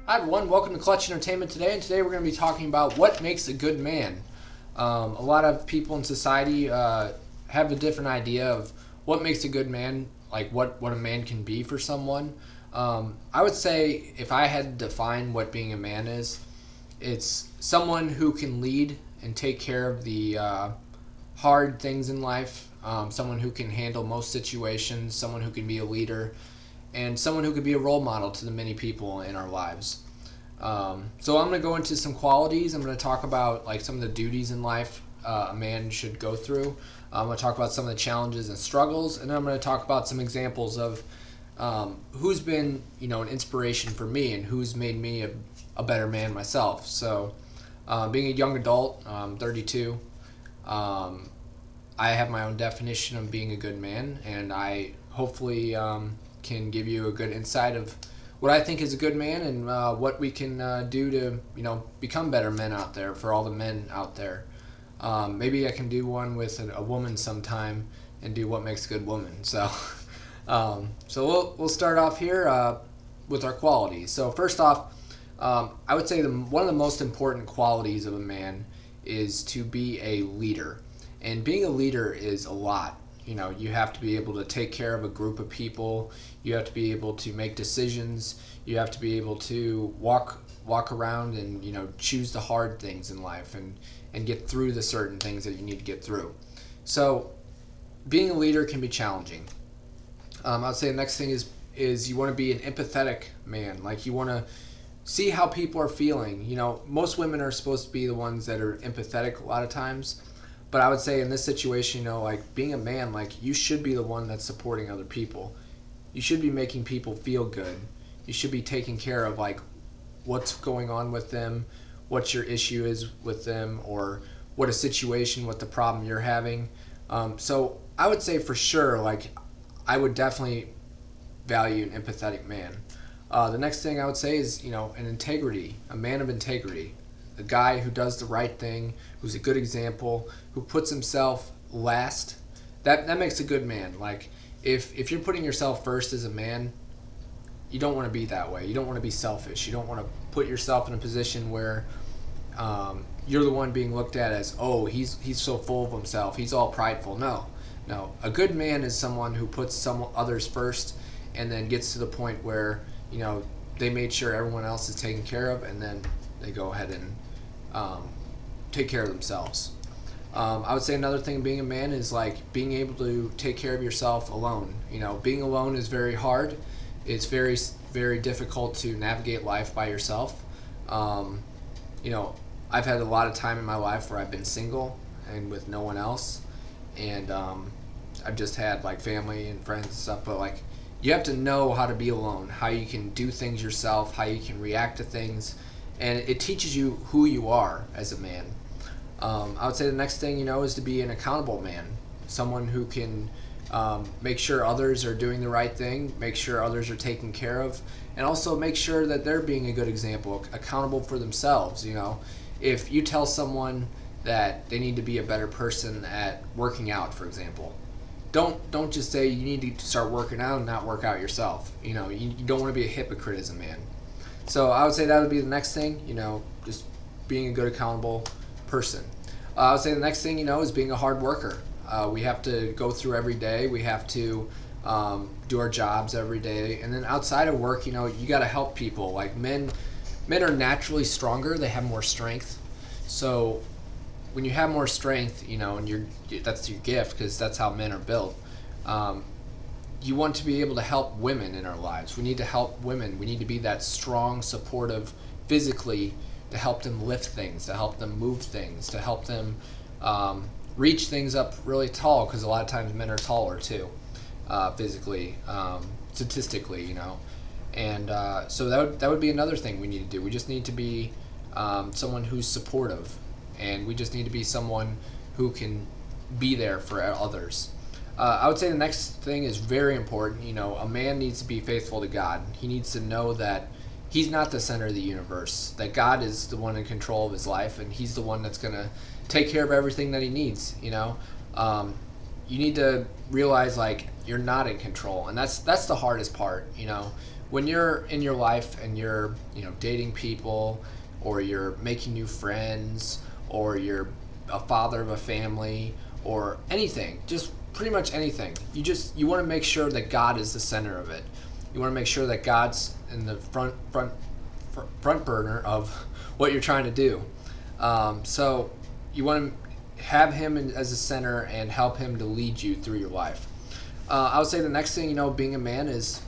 Hi everyone, welcome to Clutch Entertainment today, and today we're going to be talking about what makes a good man. A lot of people in society have a different idea of what makes a good man, like what a man can be for someone. I would say if I had to define what being a man is, it's someone who can lead and take care of the hard things in life, someone who can handle most situations, someone who can be a leader, and someone who could be a role model to the many people in our lives. So I'm going to go into some qualities. I'm going to talk about like some of the duties in life a man should go through. I'm going to talk about some of the challenges and struggles, and then I'm going to talk about some examples of who's been an inspiration for me and who's made me a better man myself. So being a young adult, 32, I have my own definition of being a good man, and I hopefully can give you a good insight of what I think is a good man and what we can do to become better men out there for all the men out there. Maybe I can do one with a woman sometime and do what makes a good woman. So, so we'll start off here with our qualities. So first off, I would say one of the most important qualities of a man is to be a leader. And being a leader is a lot. You have to be able to take care of a group of people. You have to be able to make decisions. You have to be able to walk around and choose the hard things in life and get through the certain things that you need to get through. So being a leader can be challenging. I'd say the next thing is you want to be an empathetic man. Like you want to see how people are feeling. Most women are supposed to be the ones that are empathetic a lot of times. But I would say in this situation, like being a man, like you should be the one that's supporting other people. You should be making people feel good. You should be taking care of like what's going on with them, what your issue is with them, or what the problem you're having. So I would say for sure, like I would definitely value an empathetic man. The next thing I would say is, an integrity, a man of integrity, a guy who does the right thing, who's a good example, who puts himself last. That makes a good man. Like if you're putting yourself first as a man, you don't want to be that way. You don't want to be selfish. You don't want to put yourself in a position where you're the one being looked at as, oh, he's so full of himself. He's all prideful. No. A good man is someone who puts some others first, and then gets to the point where they made sure everyone else is taken care of, and then they go ahead and take care of themselves. I would say another thing being a man is like being able to take care of yourself alone. Being alone is very hard. It's very, very difficult to navigate life by yourself. I've had a lot of time in my life where I've been single and with no one else, and I've just had like family and friends and stuff. But like, you have to know how to be alone, how you can do things yourself, how you can react to things, and it teaches you who you are as a man. I would say the next thing is to be an accountable man, someone who can make sure others are doing the right thing, make sure others are taken care of, and also make sure that they're being a good example, accountable for themselves. If you tell someone that they need to be a better person at working out, for example, don't just say you need to start working out and not work out yourself. You don't want to be a hypocrite as a man. So I would say that would be the next thing, just being a good, accountable person. I would say the next thing, is being a hard worker. We have to go through every day. We have to do our jobs every day. And then outside of work, you got to help people. Like men are naturally stronger. They have more strength. So when you have more strength, and that's your gift because that's how men are built. You want to be able to help women in our lives. We need to help women. We need to be that strong, supportive, physically, to help them lift things, to help them move things, to help them reach things up really tall, because a lot of times men are taller too, physically, statistically, And so that would be another thing we need to do. We just need to be someone who's supportive, and we just need to be someone who can be there for others. I would say the next thing is very important. A man needs to be faithful to God. He needs to know that he's not the center of the universe, that God is the one in control of his life, and he's the one that's going to take care of everything that he needs. You need to realize like you're not in control, and that's the hardest part. when you're in your life and you're, dating people, or you're making new friends, or you're a father of a family, or anything, just pretty much anything, you want to make sure that God is the center of it. You want to make sure that God's in the front burner of what you're trying to do. So you want to have him as a center and help him to lead you through your life. I would say the next thing, being a man is,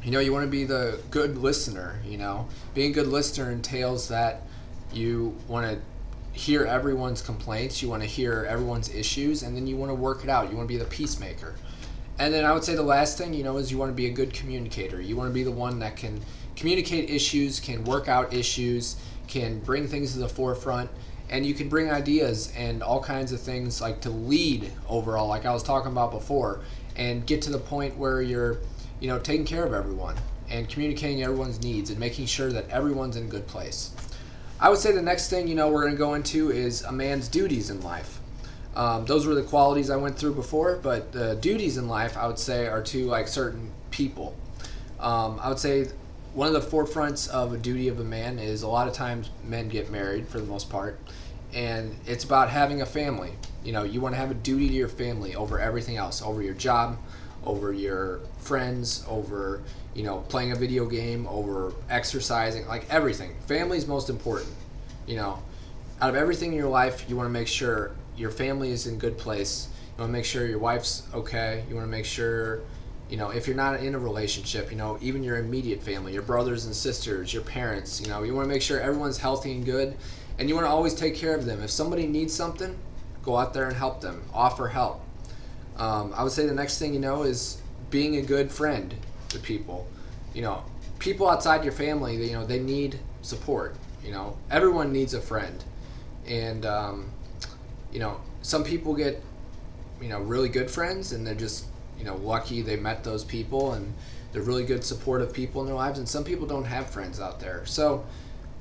you want to be the good listener. Being a good listener entails that you want to hear everyone's complaints, you want to hear everyone's issues, and then you want to work it out. You want to be the peacemaker. And then I would say the last thing, is you want to be a good communicator. You want to be the one that can communicate issues, can work out issues, can bring things to the forefront, and you can bring ideas and all kinds of things, like to lead overall, like I was talking about before, and get to the point where you're, taking care of everyone and communicating everyone's needs and making sure that everyone's in a good place. I would say the next thing, we're going to go into is a man's duties in life. Those were the qualities I went through before, but the duties in life, I would say, are to like certain people. I would say one of the forefronts of a duty of a man is a lot of times men get married for the most part, and it's about having a family. You want to have a duty to your family over everything else, over your job, over your friends, over, playing a video game, over exercising, like everything. Family's most important. Out of everything in your life, you want to make sure your family is in a good place. You want to make sure your wife's okay. You want to make sure, if you're not in a relationship, even your immediate family, your brothers and sisters, your parents, you want to make sure everyone's healthy and good, and you want to always take care of them. If somebody needs something, go out there and help them, offer help. I would say the next thing, is being a good friend to people. People outside your family, they need support. Everyone needs a friend. And, some people get, really good friends, and they're just, lucky they met those people, and they're really good supportive people in their lives. And some people don't have friends out there. So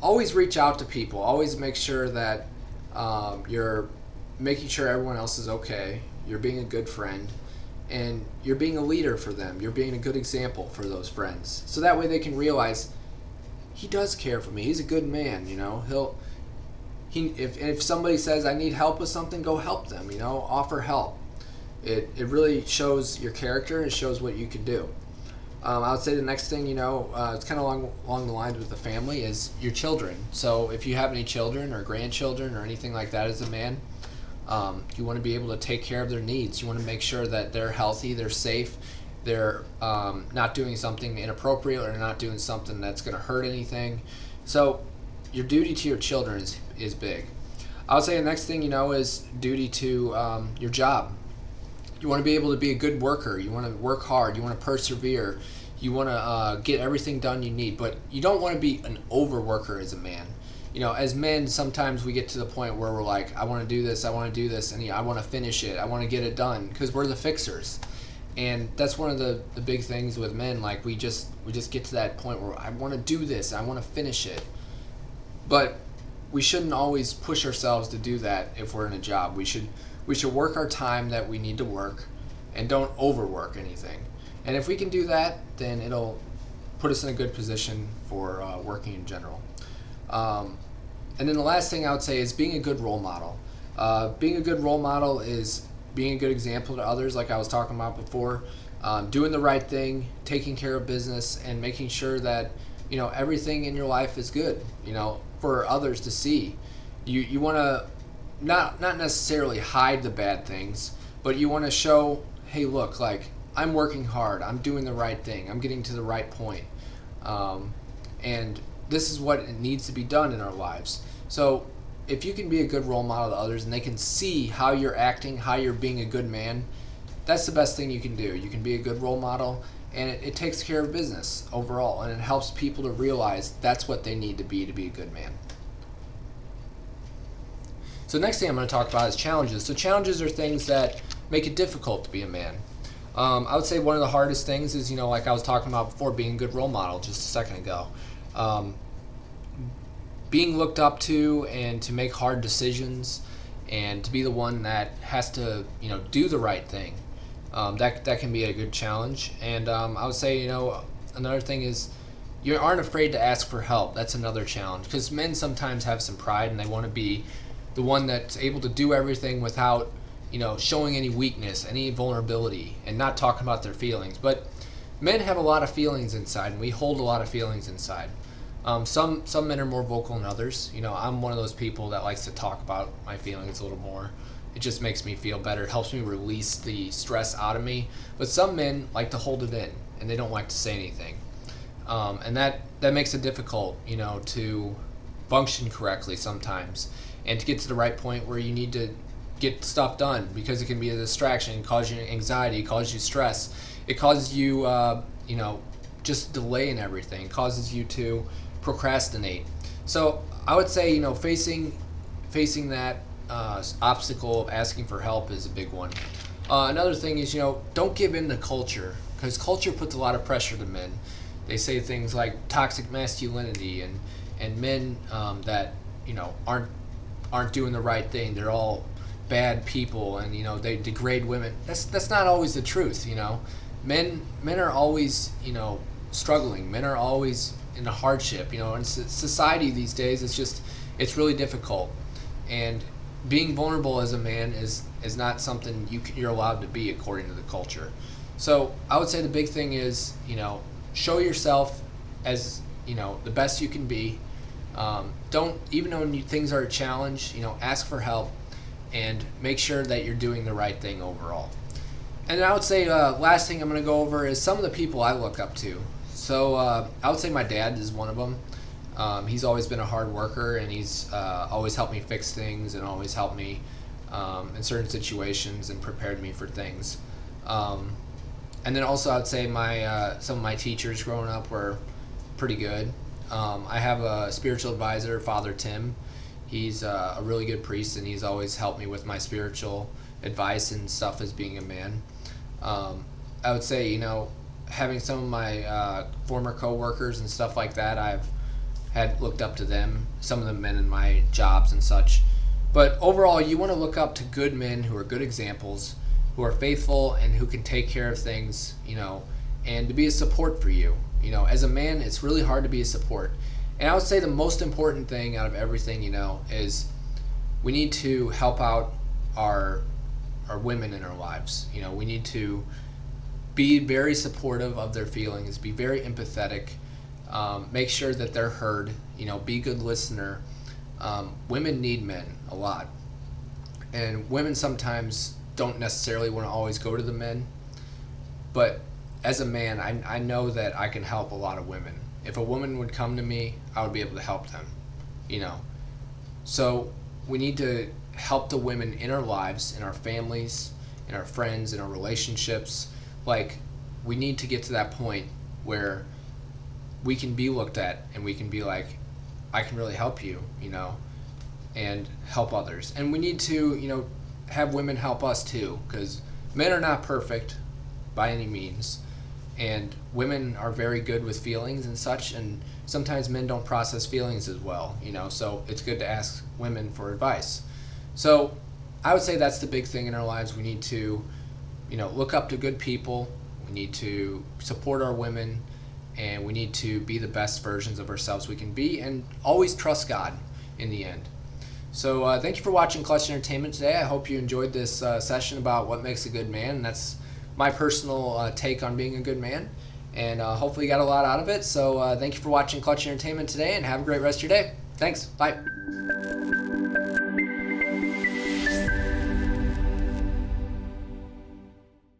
always reach out to people. Always make sure that you're making sure everyone else is okay. You're being a good friend, and you're being a leader for them. You're being a good example for those friends. So that way they can realize he does care for me. He's a good man. If somebody says I need help with something, go help them. Offer help. It really shows your character. It shows what you can do. I would say the next thing, it's kind of along the lines with the family, is your children. So if you have any children or grandchildren or anything like that as a man, you want to be able to take care of their needs. You want to make sure that they're healthy, they're safe, they're not doing something inappropriate, or not doing something that's going to hurt anything. So your duty to your children is big. I would say the next thing, is duty to your job. You want to be able to be a good worker. You want to work hard. You want to persevere. You want to get everything done you need. But you don't want to be an overworker as a man. As men, sometimes we get to the point where we're like, I want to do this, and I want to finish it. I want to get it done, because we're the fixers. And that's one of the big things with men. Like we just get to that point where I want to do this, I want to finish it. But we shouldn't always push ourselves to do that if we're in a job. We should work our time that we need to work, and don't overwork anything. And if we can do that, then it'll put us in a good position for working in general. And then the last thing I would say is being a good role model. Being a good role model is being a good example to others, like I was talking about before, doing the right thing, taking care of business, and making sure that everything in your life is good, for others to see. You want to not necessarily hide the bad things, but you want to show, hey, look, like I'm working hard, I'm doing the right thing, I'm getting to the right point, and this is what it needs to be done in our lives. So if you can be a good role model to others, and they can see how you're acting, how you're being a good man, that's the best thing you can do. You can be a good role model, and it takes care of business overall, and it helps people to realize that's what they need to be a good man. So next thing I'm going to talk about is challenges. So challenges are things that make it difficult to be a man. I would say one of the hardest things is, like I was talking about before, being a good role model just a second ago. Being looked up to, and to make hard decisions, and to be the one that has to, do the right thing. That can be a good challenge. And I would say, another thing is you aren't afraid to ask for help. That's another challenge because men sometimes have some pride and they want to be the one that's able to do everything without, showing any weakness, any vulnerability, and not talking about their feelings. But men have a lot of feelings inside, and we hold a lot of feelings inside. Some men are more vocal than others. I'm one of those people that likes to talk about my feelings a little more. It just makes me feel better. It helps me release the stress out of me. But some men like to hold it in, and they don't like to say anything. And that makes it difficult, to function correctly sometimes, and to get to the right point where you need to get stuff done, because it can be a distraction, cause you anxiety, cause you stress. It causes you, just delay in everything, causes you to procrastinate. So I would say, facing that obstacle of asking for help is a big one. Another thing is, don't give in to culture, because culture puts a lot of pressure to men. They say things like toxic masculinity and men that aren't doing the right thing. They're all bad people, and they degrade women. That's not always the truth. Men are always struggling. Men are always in a hardship. In society these days, it's really difficult, and being vulnerable as a man is not something you're allowed to be according to the culture. So I would say the big thing is show yourself as the best you can be. Don't, even when things are a challenge, ask for help and make sure that you're doing the right thing overall. And I would say last thing I'm going to go over is some of the people I look up to. So I would say my dad is one of them. He's always been a hard worker, and he's always helped me fix things and always helped me in certain situations and prepared me for things. And then also I would say some of my teachers growing up were pretty good. I have a spiritual advisor, Father Tim. He's a really good priest, and he's always helped me with my spiritual advice and stuff as being a man. I would say, having some of my former co-workers and stuff like that, I've had looked up to them, some of the men in my jobs and such. But overall, you want to look up to good men who are good examples, who are faithful and who can take care of things, and to be a support for you. As a man, it's really hard to be a support. And I would say the most important thing out of everything, is we need to help out our women in our lives. We need to be very supportive of their feelings, be very empathetic, make sure that they're heard, be a good listener. Women need men a lot. And women sometimes don't necessarily want to always go to the men. But as a man, I know that I can help a lot of women. If a woman would come to me, I would be able to help them, So we need to help the women in our lives, in our families, in our friends, in our relationships. Like, we need to get to that point where we can be looked at and we can be like, I can really help you, and help others. And we need to, have women help us too, because men are not perfect by any means. And women are very good with feelings and such, and sometimes men don't process feelings as well, so it's good to ask women for advice. So I would say that's the big thing in our lives. We need to, look up to good people. We need to support our women, and we need to be the best versions of ourselves we can be, and always trust God in the end. So thank you for watching Clutch Entertainment today. I hope you enjoyed this session about what makes a good man, and that's my personal take on being a good man, and hopefully you got a lot out of it. So thank you for watching Clutch Entertainment today, and have a great rest of your day. Thanks. Bye.